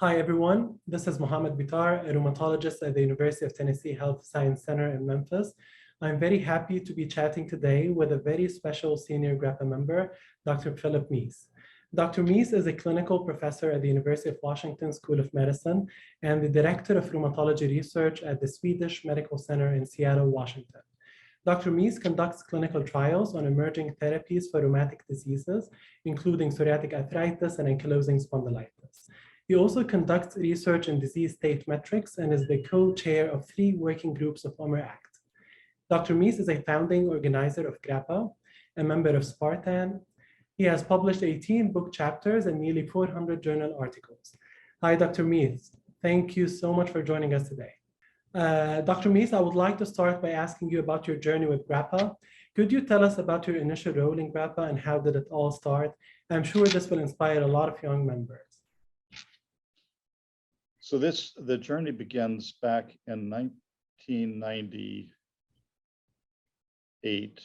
Hi, everyone. This is Mohamad Bittar, a rheumatologist at the University of Tennessee Health Science Center in Memphis. I'm very happy to be chatting today with a very special senior GRAPPA member, Dr. Philip Mease. Dr. Mease is a clinical professor at the University of Washington School of Medicine and the director of rheumatology research at the Swedish Medical Center in Seattle, Washington. Dr. Mease conducts clinical trials on emerging therapies for rheumatic diseases, including psoriatic arthritis and ankylosing spondylitis. He also conducts research in disease state metrics and is the co-chair of 3 working groups of OMER Act. Dr. Mease is a founding organizer of GRAPPA, a member of Spartan. He has published 18 book chapters and nearly 400 journal articles. Hi, Dr. Mease. Thank you so much for joining us today. Dr. Mease, I would like to start by asking you about your journey with GRAPPA. Could you tell us about your initial role in GRAPPA and how did it all start? I'm sure this will inspire a lot of young members. So the journey begins back in 1998.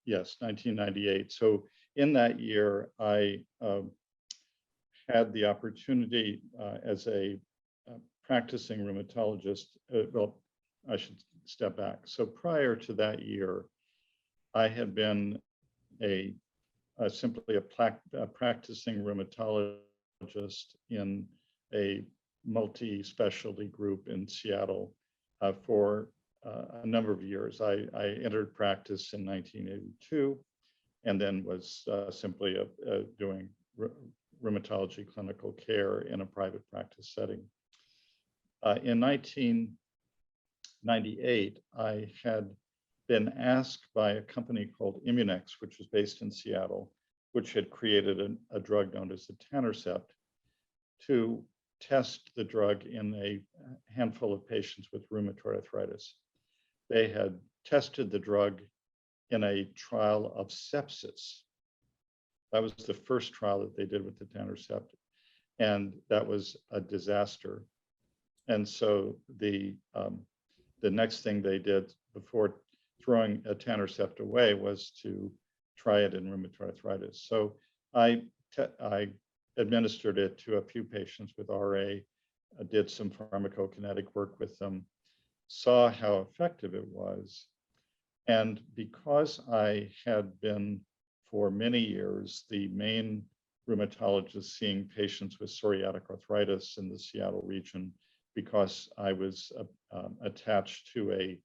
Yes, 1998. So in that year, I had the opportunity as a practicing rheumatologist. Well, I should step back. So prior to that year, I had been simply a practicing rheumatologist in a multi-specialty group in Seattle for a number of years. I entered practice in 1982 and then was simply doing rheumatology clinical care in a private practice setting. In 1998, I had been asked by a company called Immunex, which was based in Seattle, which had created a drug known as etanercept, to test the drug in a handful of patients with rheumatoid arthritis. They had tested the drug in a trial of sepsis. That was the first trial that they did with etanercept, and that was a disaster. And so the next thing they did before throwing etanercept away was to try it in rheumatoid arthritis. So I administered it to a few patients with RA, did some pharmacokinetic work with them, saw how effective it was. And because I had been for many years the main rheumatologist seeing patients with psoriatic arthritis in the Seattle region, because I was attached to a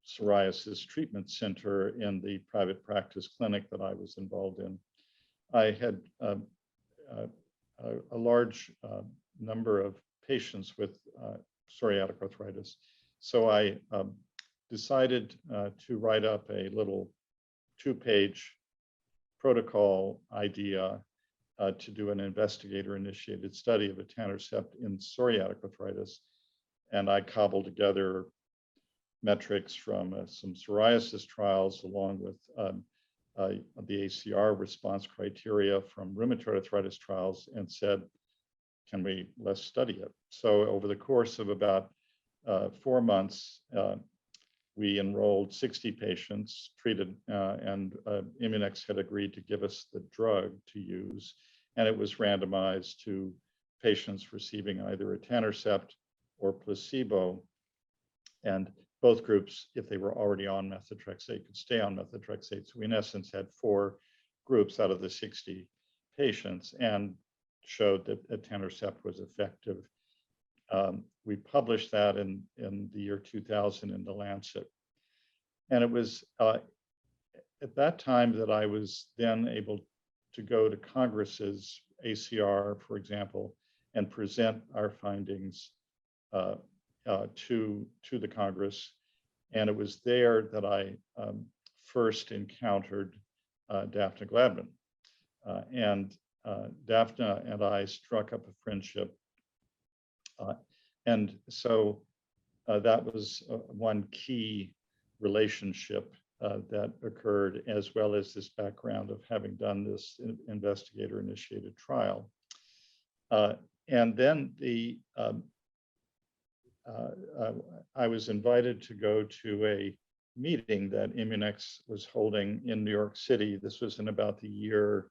psoriasis treatment center in the private practice clinic that I was involved in, I had a large number of patients with psoriatic arthritis. So I decided to write up a little 2-page protocol idea to do an investigator-initiated study of etanercept in psoriatic arthritis. And I cobbled together metrics from some psoriasis trials along with the ACR response criteria from rheumatoid arthritis trials and said, let's study it. So over the course of about 4 months, we enrolled 60 patients treated, and Immunex had agreed to give us the drug to use. And it was randomized to patients receiving either etanercept or placebo. And both groups, if they were already on methotrexate, could stay on methotrexate. So we, in essence, had 4 groups out of the 60 patients and showed that etanercept was effective. We published that in the year 2000 in The Lancet. And it was at that time that I was then able to go to Congress's ACR, for example, and present our findings to the Congress. And it was there that I first encountered Daphne Gladman. And Daphne and I struck up a friendship. And so that was one key relationship that occurred, as well as this background of having done this investigator-initiated trial. And then I was invited to go to a meeting that Immunex was holding in New York City. This was in about the year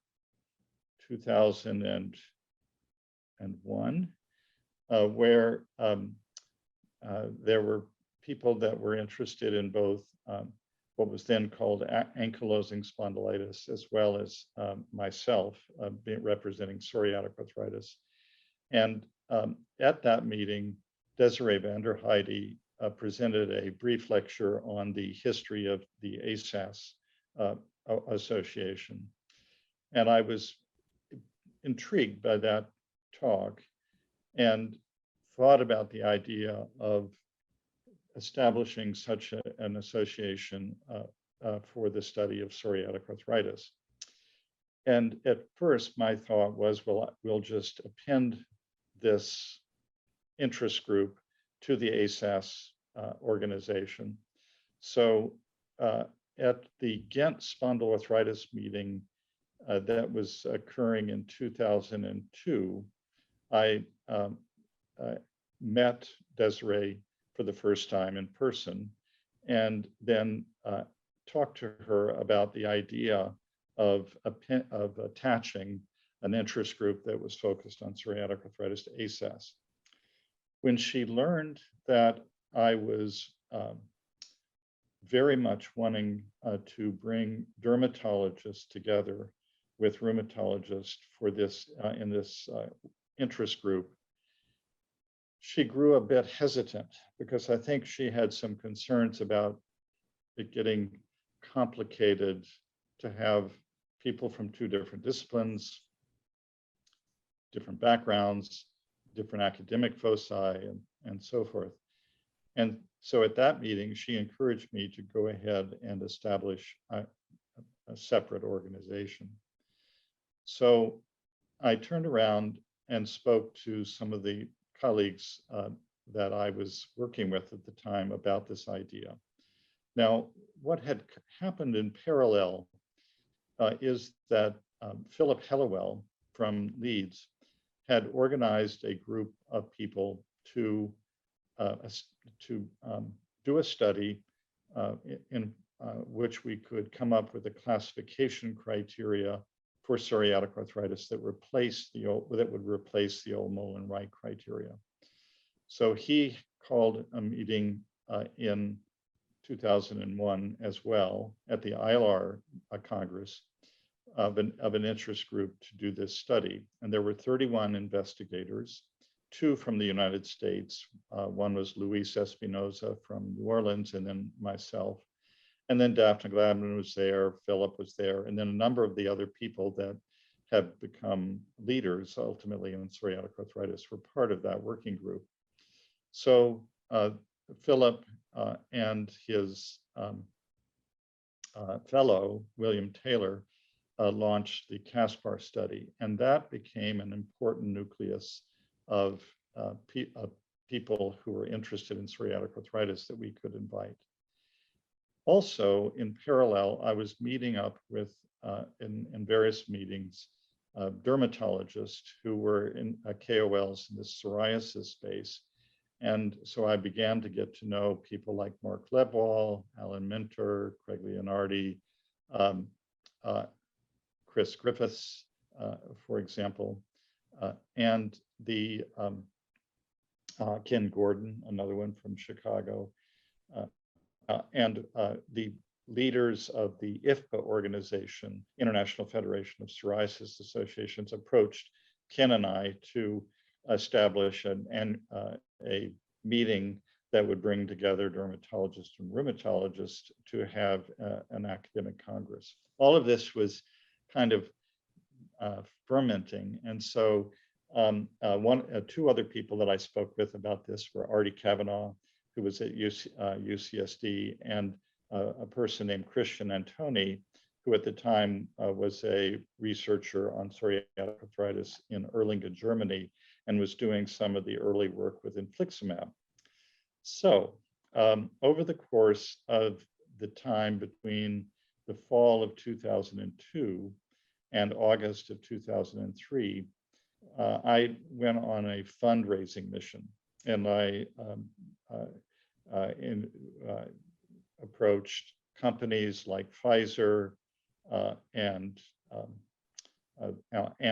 2001, where there were people that were interested in both what was then called ankylosing spondylitis, as well as myself representing psoriatic arthritis. And at that meeting, Desiree van der Heide presented a brief lecture on the history of the ASAS association. And I was intrigued by that talk and thought about the idea of establishing such an association for the study of psoriatic arthritis. And at first, my thought was, well, we'll just append this interest group to the ASAS organization. So at the Ghent spondyloarthritis meeting that was occurring in 2002, I met Desiree for the first time in person, and then talked to her about the idea of attaching an interest group that was focused on psoriatic arthritis to ASAS. When she learned that I was very much wanting to bring dermatologists together with rheumatologists for this in this interest group, she grew a bit hesitant because I think she had some concerns about it getting complicated to have people from two different disciplines, different backgrounds, different academic foci, and so forth. And so at that meeting, she encouraged me to go ahead and establish a separate organization. So I turned around and spoke to some of the colleagues that I was working with at the time about this idea. Now, what had happened in parallel is that Philip Hellawell from Leeds had organized a group of people to do a study in which we could come up with a classification criteria for psoriatic arthritis that would replace the old Molen-Reich criteria. So he called a meeting in 2001 as well at the ILR Congress of an interest group to do this study. And there were 31 investigators, 2 from the United States. One was Luis Espinoza from New Orleans, and then myself. And then Daphne Gladman was there, Philip was there, and then a number of the other people that have become leaders ultimately in psoriatic arthritis were part of that working group. So Philip and his fellow, William Taylor, launched the CASPAR study, and that became an important nucleus of people who were interested in psoriatic arthritis that we could invite. Also, in parallel, I was meeting up with, in various meetings, dermatologists who were in KOLs in the psoriasis space. And so I began to get to know people like Mark Lebwall, Alan Minter, Craig Leonardi, Chris Griffiths, for example, and the Ken Gordon, another one from Chicago, and the leaders of the IFPA organization, International Federation of Psoriasis Associations, approached Ken and I to establish a meeting that would bring together dermatologists and rheumatologists to have an academic congress. All of this was kind of fermenting. And so two other people that I spoke with about this were Artie Kavanaugh, who was at UCSD, and a person named Christian Antoni, who at the time was a researcher on psoriatic arthritis in Erlangen, Germany, and was doing some of the early work with infliximab. So over the course of the time between the fall of 2002 and August of 2003, I went on a fundraising mission, and I approached companies like Pfizer and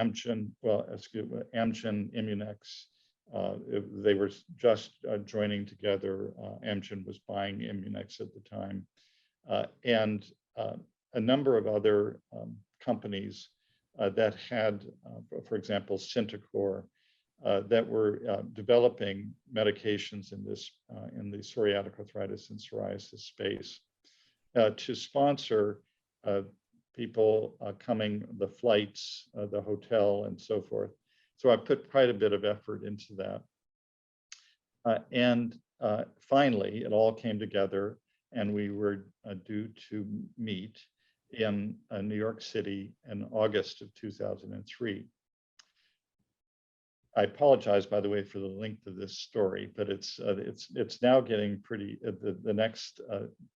Amgen, well, excuse me, Amgen, Immunex, they were just joining together. Amgen was buying Immunex at the time. And a number of other companies that had, for example, Synthacor, that were developing medications in this in the psoriatic arthritis and psoriasis space to sponsor people coming, the flights, the hotel, and so forth. So I put quite a bit of effort into that. And finally, it all came together, and we were due to meet in New York City in August of 2003. I apologize, by the way, for the length of this story, but it's now getting pretty. The next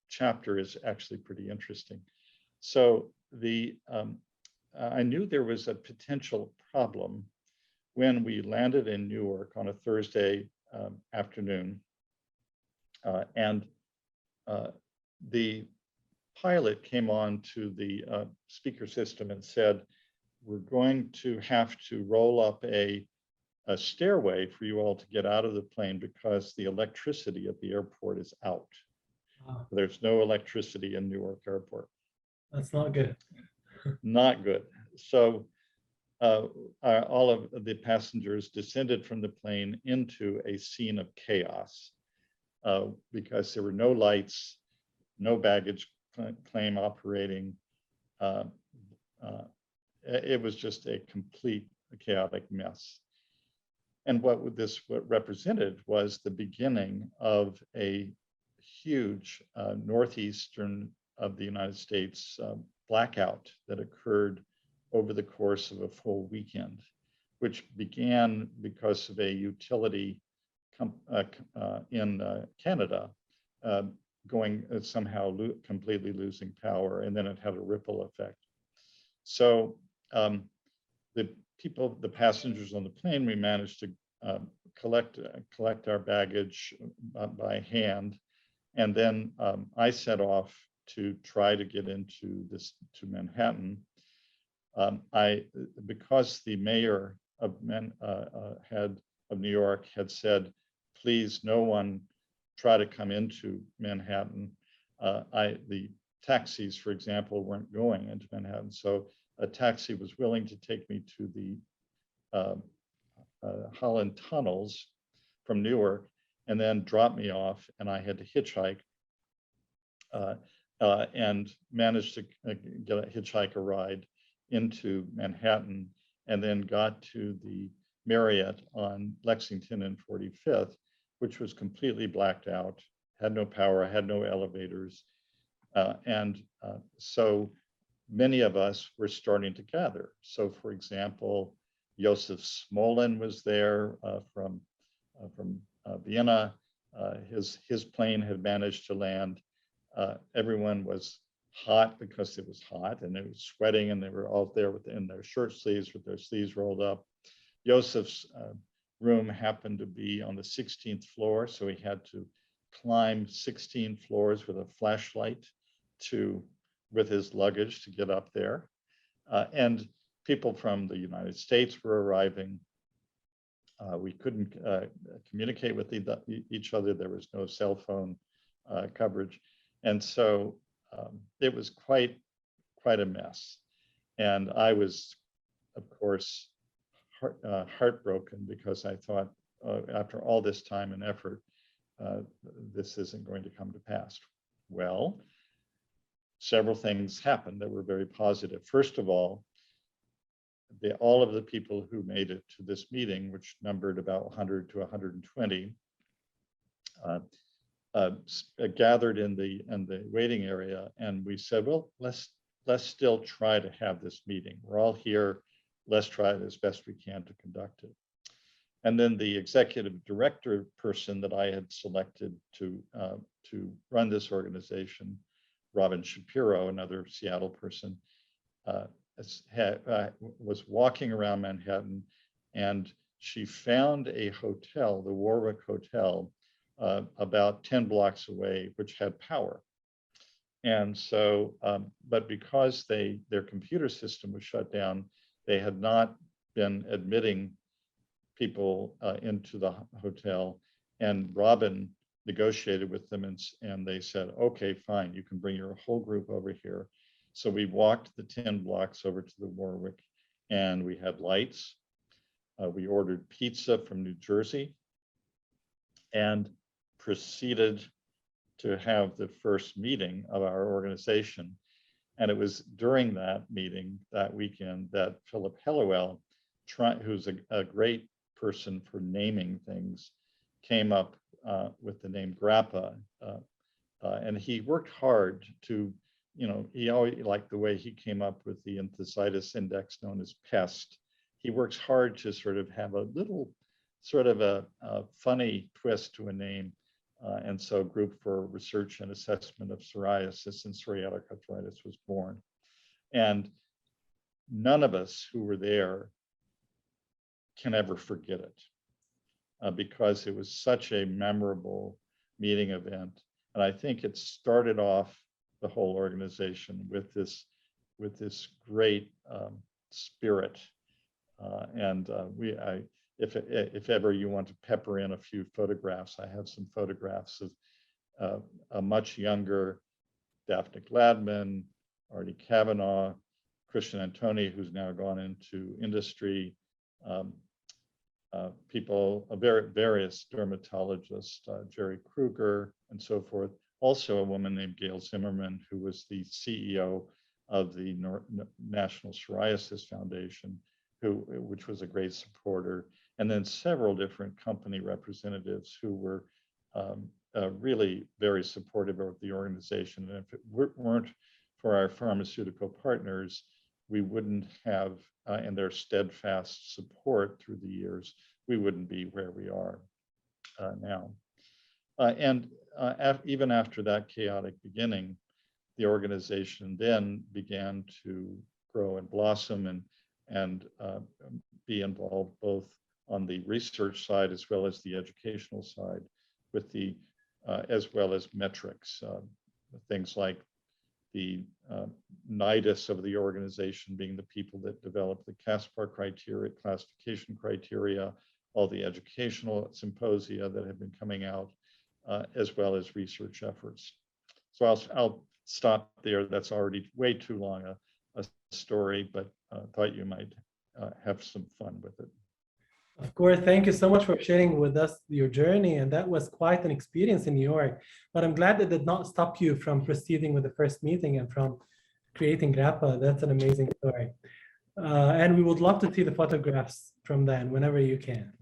chapter is actually pretty interesting. So I knew there was a potential problem when we landed in Newark on a Thursday afternoon, and the pilot came on to the speaker system and said, "We're going to have to roll up a stairway for you all to get out of the plane because the electricity at the airport is out." Wow. There's no electricity in Newark Airport. That's not good. Not good. So all of the passengers descended from the plane into a scene of chaos because there were no lights, no baggage claim operating. It was just a complete chaotic mess. And what represented was the beginning of a huge northeastern of the United States blackout that occurred over the course of a full weekend, which began because of a utility in Canada going somehow completely losing power, and then it had a ripple effect. So the passengers on the plane, we managed to collect our baggage by hand, and then I set off to try to get to Manhattan. Because the mayor of New York had said, "Please, no one try to come into Manhattan." The taxis, for example, weren't going into Manhattan, so a taxi was willing to take me to the Holland tunnels from Newark and then drop me off, and I had to hitchhike and managed to get a hitchhiker ride into Manhattan, and then got to the Marriott on Lexington and 45th, which was completely blacked out, had no power, had no elevators. So many of us were starting to gather. So for example, Josef Smolin was there from Vienna. His plane had managed to land. Everyone was hot because it was hot, and they were sweating, and they were all there in their shirt sleeves with their sleeves rolled up. Josef's room happened to be on the 16th floor, so he had to climb 16 floors with a flashlight with his luggage to get up there. And people from the United States were arriving. We couldn't communicate with each other. There was no cell phone coverage. And so it was quite a mess. And I was, of course, heartbroken, because I thought, after all this time and effort, this isn't going to come to pass. Well, several things happened that were very positive. First of all, all of the people who made it to this meeting, which numbered about 100 to 120, gathered in the waiting area, and we said, well, let's still try to have this meeting. We're all here. Let's try as best we can to conduct it. And then the executive director person that I had selected to run this organization, Robin Shapiro, another Seattle person, was walking around Manhattan, and she found a hotel, the Warwick Hotel, about 10 blocks away, which had power. And so, but because their computer system was shut down, they had not been admitting people into the hotel, and Robin negotiated with them, and they said, okay, fine, you can bring your whole group over here. So we walked the 10 blocks over to the Warwick, and we had lights. We ordered pizza from New Jersey and proceeded to have the first meeting of our organization. And it was during that meeting that weekend that Philip Helliwell, who's a great person for naming things, came up with the name GRAPPA. And he worked hard to, he always liked the way he came up with the enthesitis index known as PEST. He works hard to sort of have a little sort of a funny twist to a name. And so Group for Research and Assessment of Psoriasis and Psoriatic Arthritis was born. And none of us who were there can ever forget it because it was such a memorable meeting event. And I think it started off the whole organization with this great spirit. If ever you want to pepper in a few photographs, I have some photographs of a much younger Daphne Gladman, Artie Kavanaugh, Christian Antoni, who's now gone into industry, people, various dermatologists, Jerry Kruger, and so forth. Also a woman named Gail Zimmerman, who was the CEO of the National Psoriasis Foundation, which was a great supporter. And then several different company representatives who were really very supportive of the organization. And if it weren't for our pharmaceutical partners, we wouldn't have, and their steadfast support through the years, we wouldn't be where we are now. Even after that chaotic beginning, the organization then began to grow and blossom and be involved both on the research side as well as the educational side, with the as well as metrics, things like the nidus of the organization being the people that developed the CASPAR criteria, classification criteria, all the educational symposia that have been coming out, as well as research efforts. So I'll stop there. That's already way too long a story, but thought you might have some fun with it. Of course, thank you so much for sharing with us your journey. And that was quite an experience in New York. But I'm glad that did not stop you from proceeding with the first meeting and from creating GRAPPA. That's an amazing story. And we would love to see the photographs from then whenever you can.